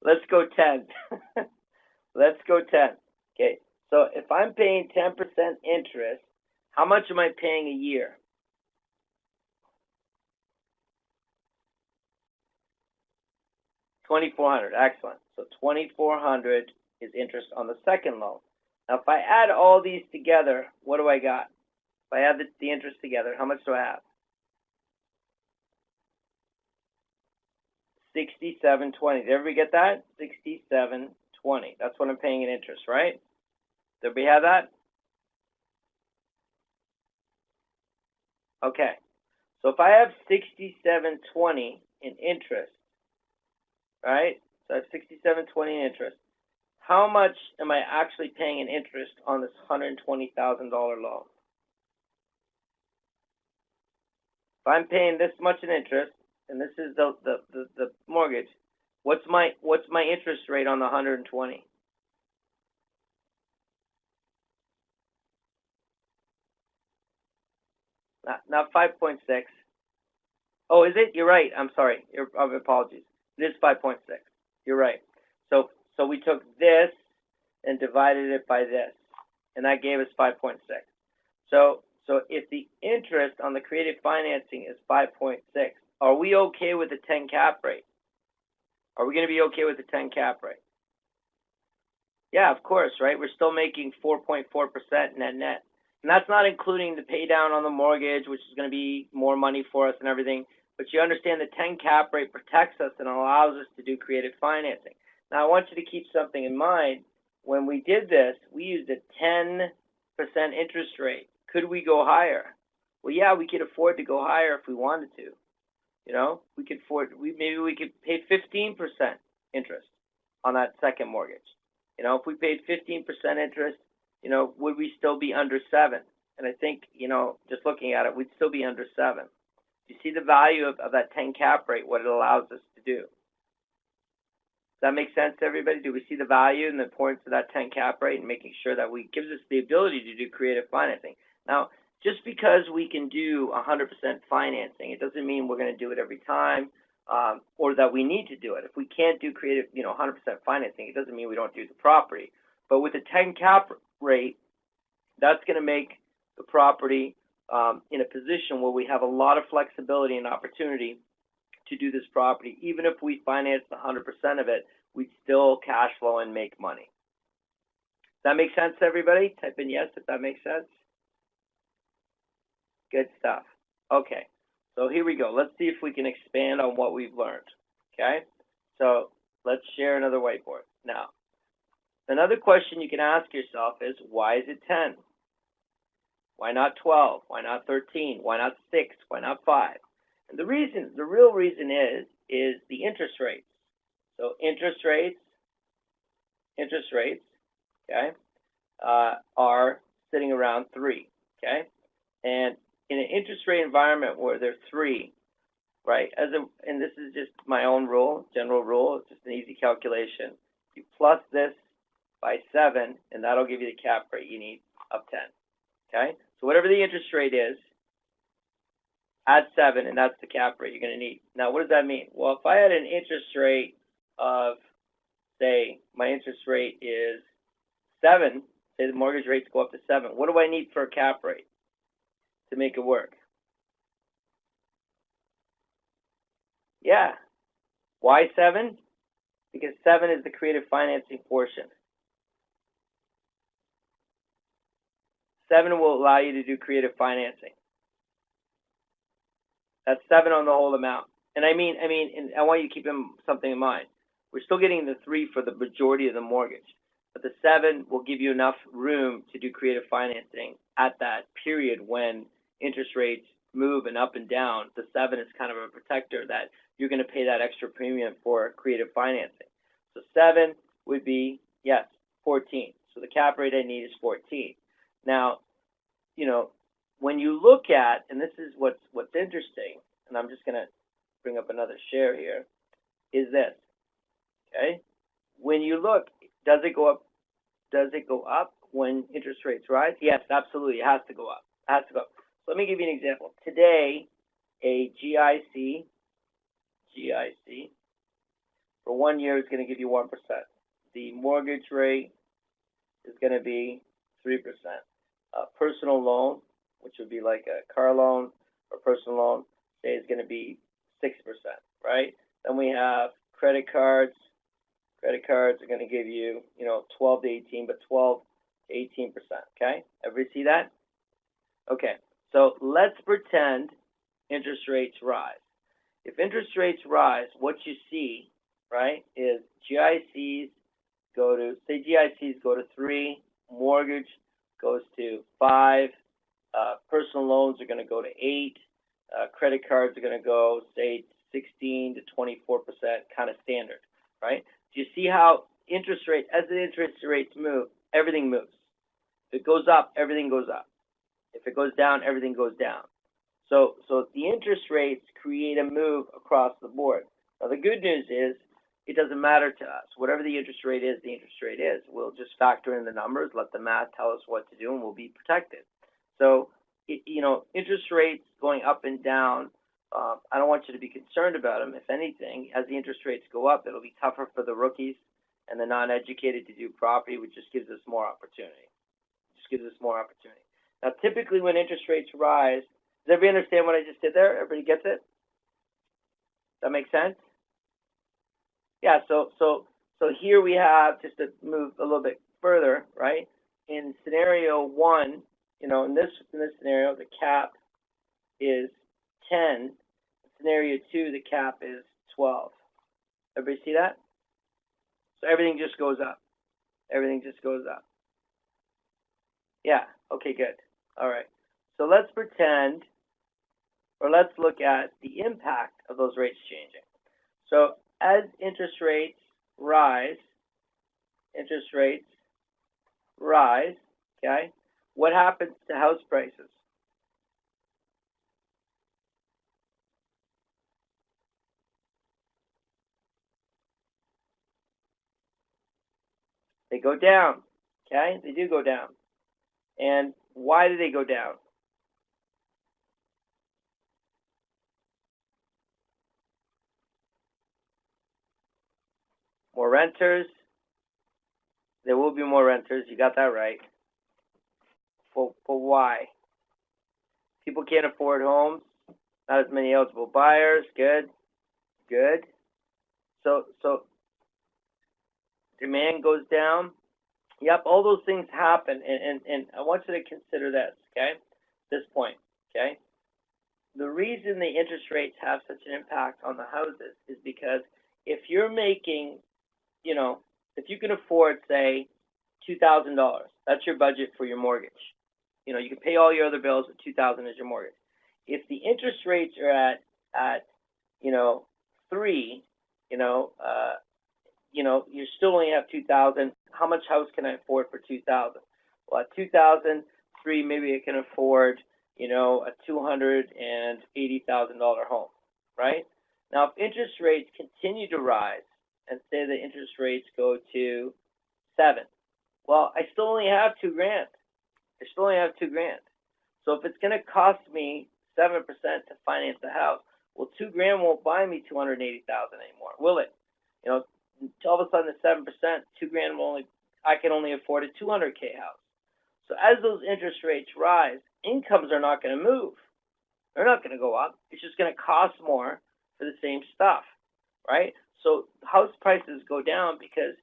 Let's go 10. Let's go 10. Okay, so if I'm paying 10% interest, how much am I paying a year? $2,400. Excellent. So $2,400 is interest on the second loan. Now, if I add all these together, what do I got? If I add the interest together, how much do I have? $67.20. Did everybody get that? $67.20. That's what I'm paying in interest, right? Did everybody have that? Okay. So if I have $67.20 in interest, right? So I have $67.20 in interest. How much am I actually paying in interest on this $120,000 loan? If I'm paying this much in interest, and this is the mortgage, what's my interest rate on the 120? Not 5.6. Oh, is it? You're right. I'm sorry. Apologies. It is 5.6. You're right. So we took this and divided it by this, and that gave us 5.6. So if the interest on the creative financing is 5.6, are we okay with the 10 cap rate? Are we going to be okay with the 10 cap rate? Yeah, of course, right? We're still making 4.4% net. And that's not including the pay down on the mortgage, which is going to be more money for us and everything. But you understand the 10 cap rate protects us and allows us to do creative financing. Now, I want you to keep something in mind. When we did this, we used a 10% interest rate. Could we go higher? Well, yeah, we could afford to go higher if we wanted to. You know, we could afford, maybe we could pay 15% interest on that second mortgage. You know, if we paid 15% interest, you know, would we still be under 7? And I think, you know, just looking at it, we'd still be under 7. You see the value of that 10 cap rate, what it allows us to do. Does that make sense to everybody? Do we see the value and the importance of that 10 cap rate and making sure that we gives us the ability to do creative financing? Now, just because we can do 100% financing, it doesn't mean we're going to do it every time, or that we need to do it. If we can't do creative, you know, 100% financing, it doesn't mean we don't do the property. But with the 10 cap rate, that's going to make the property in a position where we have a lot of flexibility and opportunity to do this property. Even if we finance 100% of it, we'd still cash flow and make money. Does that make sense to everybody? Type in yes if that makes sense. Good stuff. Okay, so here we go. Let's see if we can expand on what we've learned. okay? So let's share another whiteboard. Now, another question you can ask yourself is, why is it 10? Why not 12? Why not 13? Why not 6? Why not 5? And the real reason is the interest rates. So interest rates, okay, are sitting around 3, okay? And in an interest rate environment where they're 3, right, and this is just my own rule, general rule, it's just an easy calculation. You plus this by 7, and that'll give you the cap rate you need of 10, okay? So whatever the interest rate is, add 7, and that's the cap rate you're going to need. Now, what does that mean? Well, if I had an interest rate of, say, my interest rate is 7, say the mortgage rates go up to 7, what do I need for a cap rate to make it work? Yeah. Why 7? Because 7 is the creative financing portion. 7 will allow you to do creative financing. That's 7 on the whole amount. And I mean, and I want you to keep something in mind. We're still getting the 3 for the majority of the mortgage, but the 7 will give you enough room to do creative financing at that period when interest rates move and up and down. The 7 is kind of a protector that you're going to pay that extra premium for creative financing. So 7 would be, yes, 14. So the cap rate I need is 14. Now, you know, when you look at, and this is what's interesting, and I'm just going to bring up another share here, is this, okay? When you look, does it go up? Does it go up when interest rates rise? Yes, absolutely, it has to go up. It has to go up. So let me give you an example. Today, a GIC for 1 year is going to give you 1%. The mortgage rate is going to be 3%. A personal loan, which would be like a car loan or personal loan, say is going to be 6%, right? Then we have credit cards. Credit cards are going to give you, 12 to 18, but 12 to 18%, okay? Everybody see that? Okay, so let's pretend interest rates rise. If interest rates rise, what you see, right, is GICs go to, say GICs go to 3, mortgage goes to 5, personal loans are going to go to 8, credit cards are going to go, say, 16 to 24%, kind of standard, right? Do you see how interest rates, as the interest rates move, everything moves. If it goes up, everything goes up. If it goes down, everything goes down. So the interest rates create a move across the board. Now, the good news is it doesn't matter to us. Whatever the interest rate is, the interest rate is. We'll just factor in the numbers, let the math tell us what to do, and we'll be protected. So, interest rates going up and down, I don't want you to be concerned about them. If anything, as the interest rates go up, it'll be tougher for the rookies and the non-educated to do property, which just gives us more opportunity. Now, typically when interest rates rise, does everybody understand what I just did there? Everybody gets it? Does that make sense? Yeah, so here we have, just to move a little bit further, right? In scenario 1, in this scenario, the cap is 10. In scenario 2, the cap is 12. Everybody see that? So everything just goes up. Yeah, okay, good. All right. So let's pretend, or let's look at the impact of those rates changing. So as interest rates rise, okay, what happens to house prices? They go down, okay? They do go down. And why do they go down? More renters. There will be more renters. You got that right. For why? People can't afford homes. Not as many eligible buyers. Good. So demand goes down. Yep, all those things happen, and I want you to consider this, okay? This point, okay? The reason the interest rates have such an impact on the houses is because if you're making, you know, if you can afford, say, $2,000, that's your budget for your mortgage. You know, you can pay all your other bills, but $2,000 is your mortgage. If the interest rates are at you know 3, you still only have 2,000. How much house can I afford for 2,000? Well, at 2,003, maybe I can afford, a $280,000 home, right? Now, if interest rates continue to rise, and say the interest rates go to 7, well, I still only have $2,000. I still only have $2,000. So if it's going to cost me 7% to finance the house, well, $2,000 won't buy me $280,000 anymore, will it? All of a sudden, the 7%, $2,000 I can only afford a $200K house. So as those interest rates rise, incomes are not going to move. They're not going to go up. It's just going to cost more for the same stuff, right? So house prices go down because,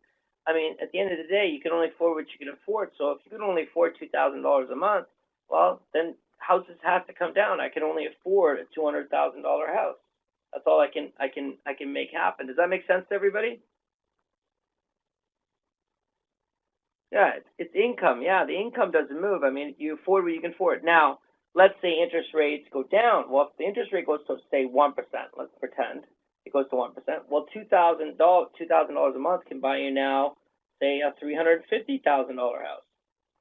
at the end of the day, you can only afford what you can afford. So if you can only afford $2,000 a month, well, then houses have to come down. I can only afford a $200,000 house. That's all I can make happen. Does that make sense to everybody? Yeah, it's income. Yeah, the income doesn't move. You afford what you can afford. Now, let's say interest rates go down. Well, if the interest rate goes to, say, 1%, let's pretend it goes to 1%. Well, $2,000 a month can buy you now, say, a $350,000 house,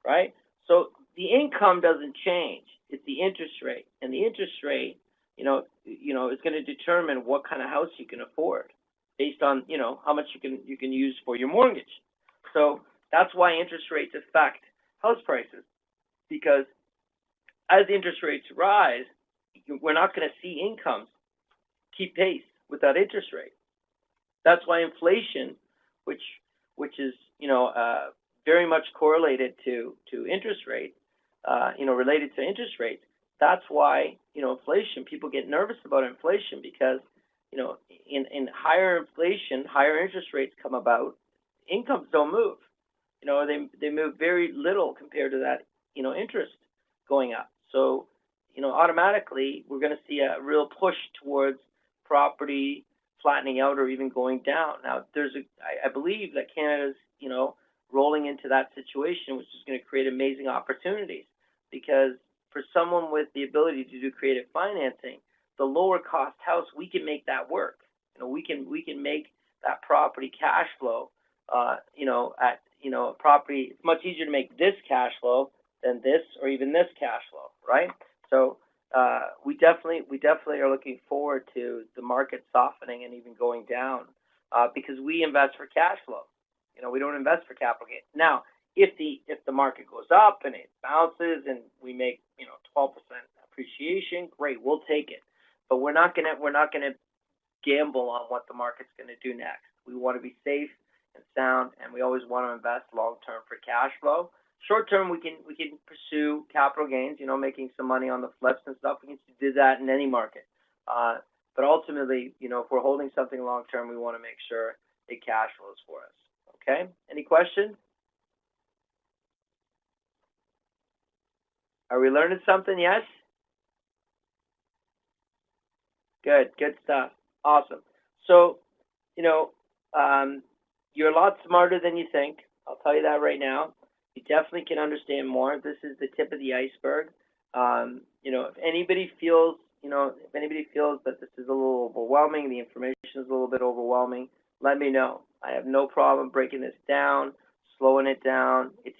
right? So the income doesn't change. It's the interest rate, and the interest rate, is going to determine what kind of house you can afford, based on how much you can use for your mortgage. So that's why interest rates affect house prices, because as the interest rates rise, we're not going to see incomes keep pace with that interest rate. That's why inflation, which is very much correlated to interest rates, related to interest rates. That's why inflation. People get nervous about inflation because in higher inflation, higher interest rates come about. Incomes don't move. They move very little compared to that interest going up. So automatically we're going to see a real push towards property flattening out or even going down. Now I believe that Canada's rolling into that situation, which is going to create amazing opportunities, because for someone with the ability to do creative financing, the lower cost house, we can make that work. We can make that property cash flow. Property, it's much easier to make this cash flow than this or even this cash flow, right? So we definitely are looking forward to the market softening and even going down, because we invest for cash flow. We don't invest for capital gains. Now, if the market goes up and it bounces and we make 12% appreciation, great, we'll take it. But we're not gonna gamble on what the market's gonna do next. We want to be safe and sound, and we always want to invest long term for cash flow. Short term, we can pursue capital gains, making some money on the flips and stuff. We can do that in any market. But ultimately, if we're holding something long term, we want to make sure it cash flows for us. Okay? Any questions? Are we learning something? Yes? Good stuff. Awesome. So, you're a lot smarter than you think. I'll tell you that right now. You definitely can understand more. This is the tip of the iceberg. If anybody feels that this is a little overwhelming, the information is a little bit overwhelming, let me know. I have no problem breaking this down, slowing it down. It's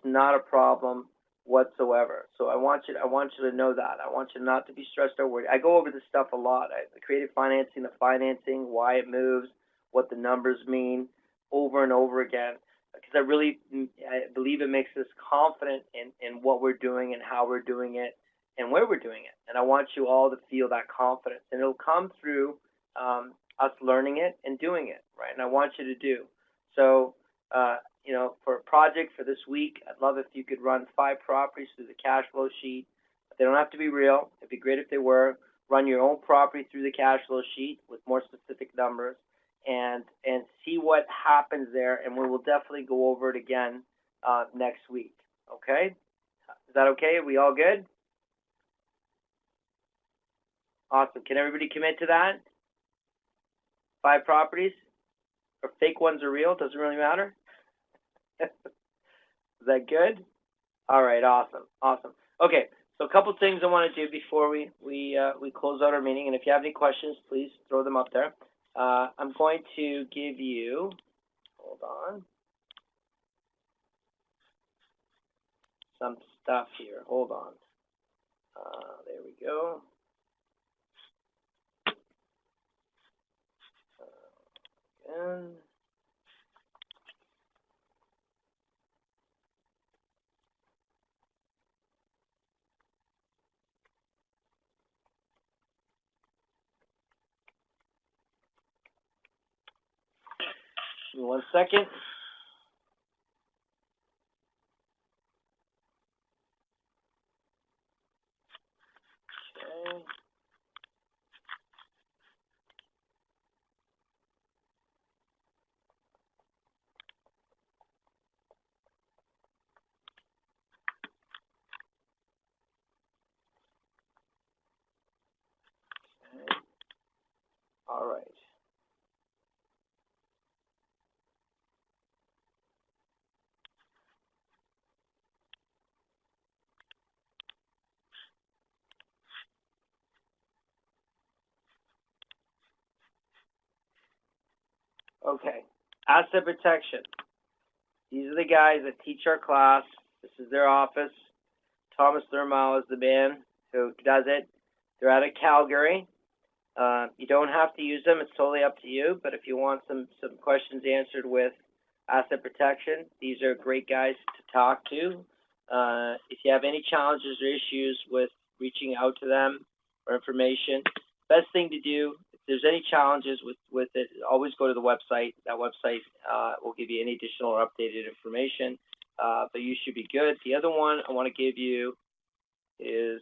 not a problem whatsoever. So I want you to know that. I want you not to be stressed or worried. I go over this stuff a lot. The creative financing, the financing, why it moves, what the numbers mean, over and over again, because I believe it makes us confident in what we're doing and how we're doing it and where we're doing it. And I want you all to feel that confidence, and it'll come through us learning it and doing it, right? And I want you to do. So, for a project for this week, I'd love if you could run 5 properties through the cash flow sheet. They don't have to be real. It'd be great if they were. Run your own property through the cash flow sheet with more specific numbers, and see what happens there. And we will definitely go over it again next week. Okay? Is that okay? Are we all good? Awesome. Can everybody commit to that? 5 properties? Or fake ones are real? Doesn't really matter? Is that good? All right, awesome, awesome. Okay, so a couple things I want to do before we close out our meeting, and if you have any questions, please throw them up there. I'm going to give you, hold on, some stuff here. Hold on. There we go. And give me 1 second. Okay. All right. Okay. Asset protection. These are the guys that teach our class. This is their office. Thomas Thurmau is the man who does it. They're out of Calgary. You don't have to use them. It's totally up to you. But if you want some questions answered with asset protection, these are great guys to talk to. If you have any challenges or issues with reaching out to them or information, best thing to do, if there's any challenges with it, always go to the website. That website will give you any additional or updated information. But you should be good. The other one I want to give you is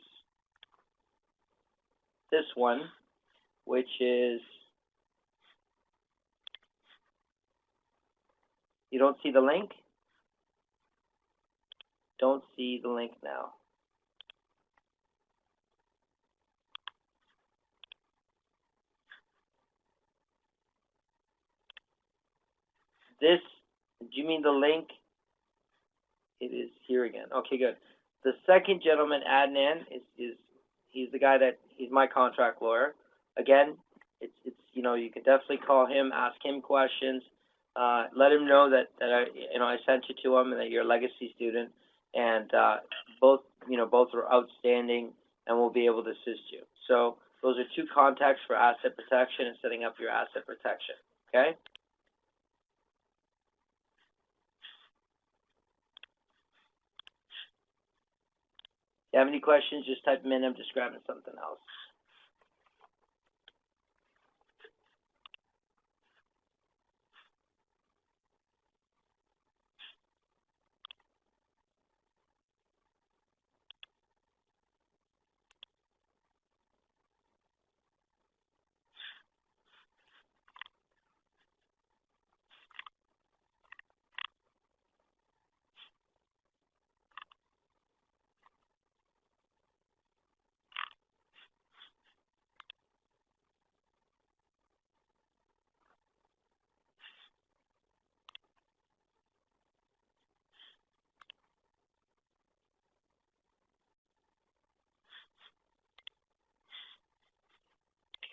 this one, which is, you don't see the link? Don't see the link now. This, do you mean the link? It is here again. Okay, good. The second gentleman, Adnan, is he's the guy that, he's my contract lawyer. Again, it's you can definitely call him, ask him questions, let him know that I sent you to him and that you're a legacy student, and both are outstanding and will be able to assist you. So those are 2 contacts for asset protection and setting up your asset protection. Okay. If you have any questions, just type them in. I'm just grabbing something else.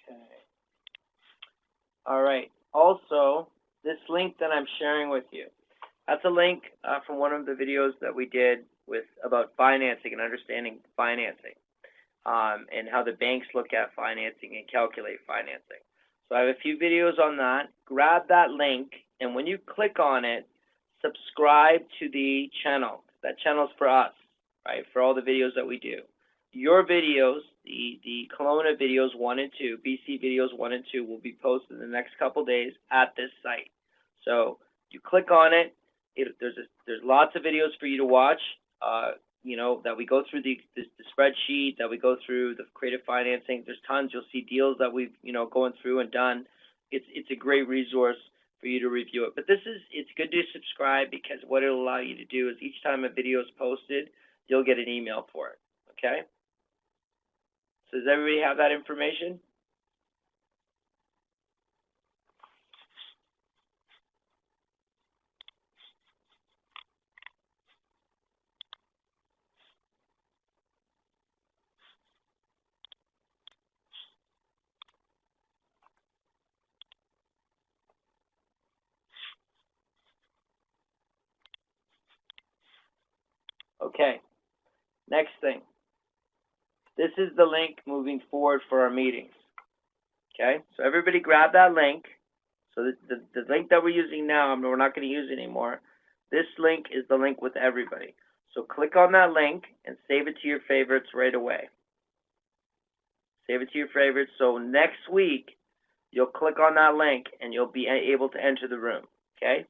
Okay. All right. Also, this link that I'm sharing with you, that's a link from one of the videos that we did about financing and understanding financing, and how the banks look at financing and calculate financing. So I have a few videos on that. Grab that link, and when you click on it, subscribe to the channel. That channel's for us, right? For all the videos that we do. Your videos, the Kelowna videos 1 and 2, BC videos 1 and 2, will be posted in the next couple days at this site. So you click on it. There's lots of videos for you to watch. That we go through the spreadsheet, that we go through the creative financing. There's tons. You'll see deals that we've going through and done. It's a great resource for you to review it. But it's good to subscribe, because what it'll allow you to do is each time a video is posted, you'll get an email for it. Okay? So does everybody have that information? Okay, next thing. This is the link moving forward for our meetings. Okay, so everybody grab that link. So the link that we're using now, we're not going to use anymore. This link is the link with everybody. So click on that link and save it to your favorites right away. Save it to your favorites. So next week, you'll click on that link and you'll be able to enter the room. Okay?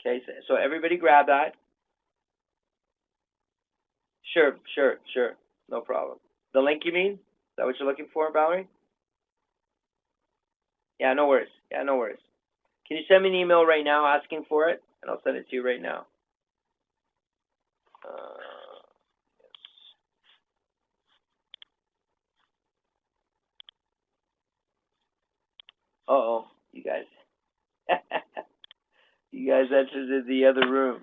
Okay, so everybody grab that. Sure. No problem. The link you mean? Is that what you're looking for, Valerie? Yeah, no worries. Can you send me an email right now asking for it? And I'll send it to you right now. Yes. Uh-oh, you guys. You guys entered the other room.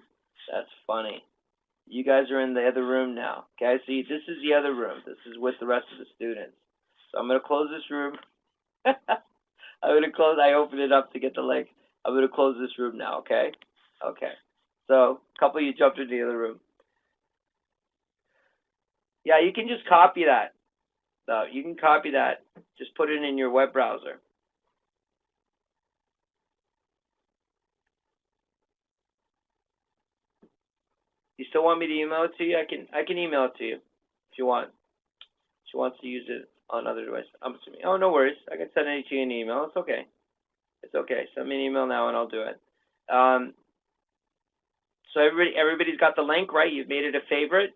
That's funny. You guys are in the other room now. Okay, see, this is the other room. This is with the rest of the students. So I'm going to close this room. I opened it up to get the link. I'm going to close this room now, okay? Okay. So, a couple of you jumped into the other room. Yeah, you can just copy that. You can copy that. Just put it in your web browser. You still want me to email it to you? I can email it to you if you want. She wants to use it on other devices. I'm assuming. Oh, no worries. I can send it to you in an email. It's okay. It's okay. Send me an email now and I'll do it. So everybody's got the link, right? You've made it a favorite.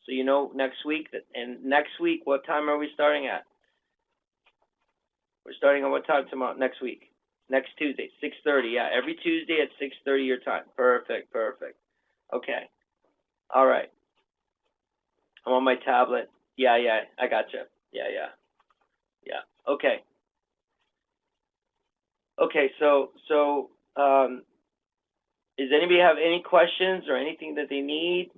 So you know next week. And next week, what time are we starting at? We're starting at what time tomorrow? Next week. Next Tuesday, 6:30. Yeah, every Tuesday at 6:30 your time. Perfect. Okay. All right. I'm on my tablet. Yeah, I gotcha. Yeah. Okay. Okay, so does anybody have any questions or anything that they need?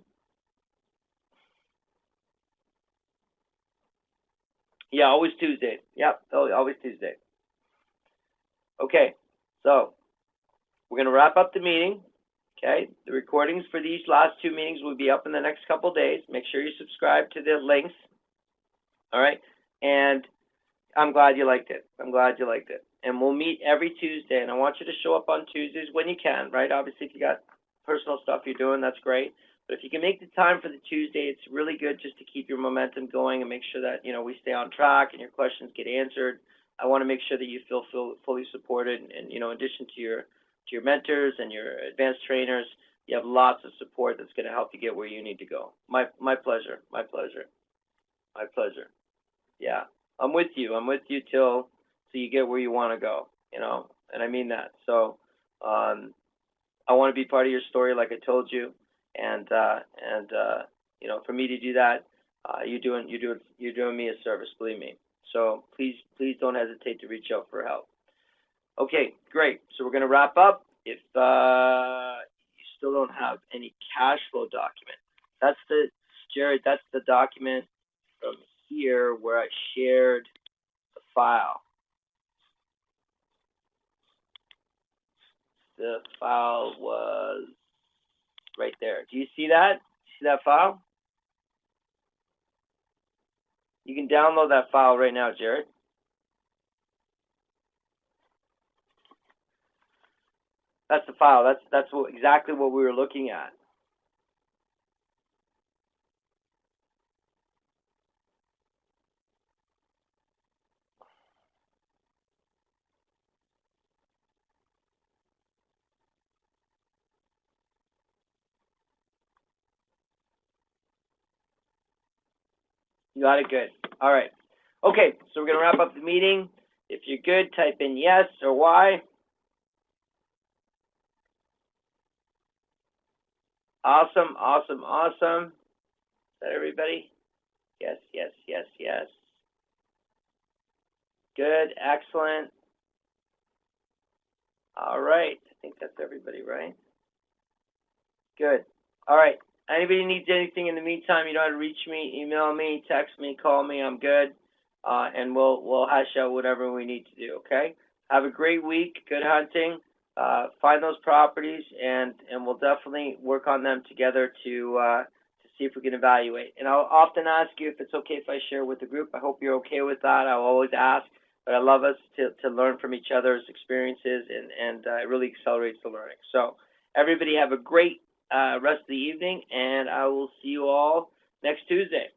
Yeah, always Tuesday. Yep, always Tuesday. Okay, so we're going to wrap up the meeting. Okay, the recordings for these last two meetings will be up in the next couple of days. Make sure you subscribe to the links. All right, and I'm glad you liked it. And we'll meet every Tuesday, and I want you to show up on Tuesdays when you can, right? Obviously, if you got personal stuff you're doing, that's great. But if you can make the time for the Tuesday, it's really good just to keep your momentum going and make sure that, we stay on track and your questions get answered. I want to make sure that you feel fully supported, and in addition to your mentors and your advanced trainers, you have lots of support that's going to help you get where you need to go. My pleasure. Yeah, I'm with you till you get where you want to go, and I mean that. So, I want to be part of your story, like I told you, and for me to do that, you're doing me a service, believe me. So please don't hesitate to reach out for help. Okay, great. So we're going to wrap up. If you still don't have any cash flow document, Jared, that's the document from here where I shared the file. The file was right there. Do you see that? See that file? You can download that file right now, Jared. That's the file. That's exactly what we were looking at. You got it? Good. All right. Okay, so we're going to wrap up the meeting. If you're good, type in yes or Y. Awesome. Is that everybody? Yes. Good. Excellent. All right. I think that's everybody, right? Good. All right. Anybody needs anything in the meantime, you know how to reach me, email me, text me, call me. I'm good. and we'll hash out whatever we need to do. Okay. Have a great week. Good hunting. Find those properties, and we'll definitely work on them together to see if we can evaluate. And I'll often ask you if it's okay if I share with the group. I hope you're okay with that. I'll always ask, but I love us to learn from each other's experiences, and it really accelerates the learning. So everybody have a great rest of the evening, and I will see you all next Tuesday.